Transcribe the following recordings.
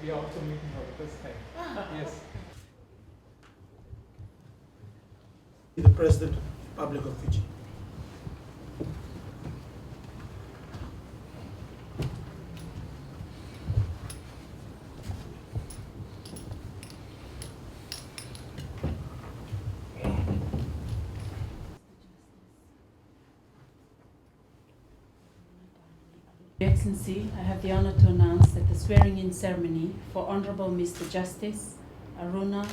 We are also meeting for the first time. Yes. The President, Republic of Fiji. Your Excellency, I have the honour to announce that the swearing-in ceremony for Honourable Mr. Justice Aruna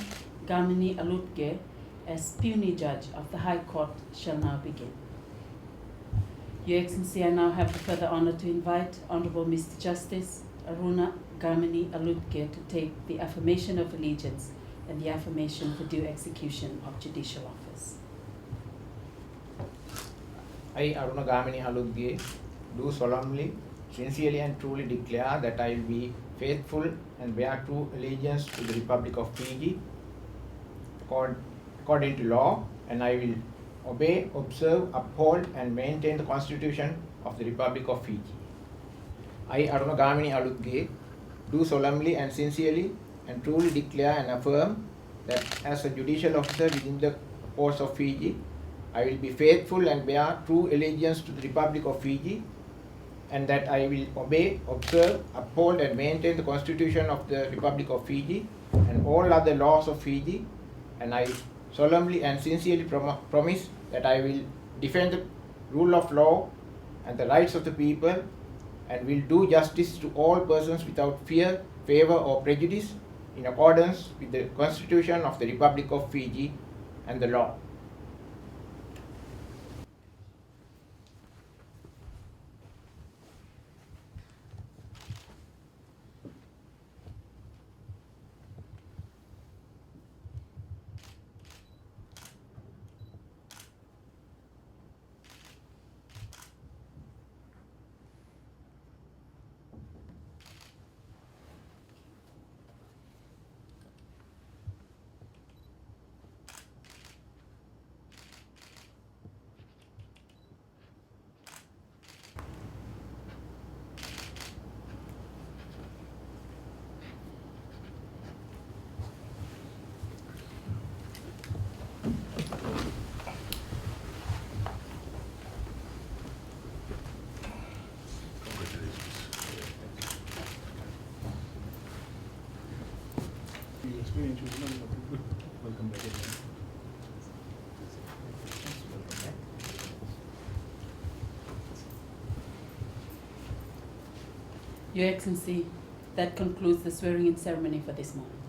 Gamini Aluthge as Puisne Judge of the High Court shall now begin. Your Excellency, I now have the further honour to invite Honourable Mr. Justice Aruna Gamini Aluthge to take the affirmation of allegiance and the affirmation for due execution of judicial office. I, Aruna Gamini Aluthge, do solemnly, sincerely and truly declare that I will be faithful and bear true allegiance to the Republic of Fiji according to law, and I will obey, observe, uphold and maintain the Constitution of the Republic of Fiji. I, Aruna Gamini Aluthge, do solemnly and sincerely and truly declare and affirm that as a judicial officer within the courts of Fiji, I will be faithful and bear true allegiance to the Republic of Fiji, and that I will obey, observe, uphold and maintain the Constitution of the Republic of Fiji and all other laws of Fiji, and I solemnly and sincerely promise that I will defend the rule of law and the rights of the people, and will do justice to all persons without fear, favour or prejudice, in accordance with the Constitution of the Republic of Fiji and the law. Welcome back again. Your Excellency, that concludes the swearing-in ceremony for this morning.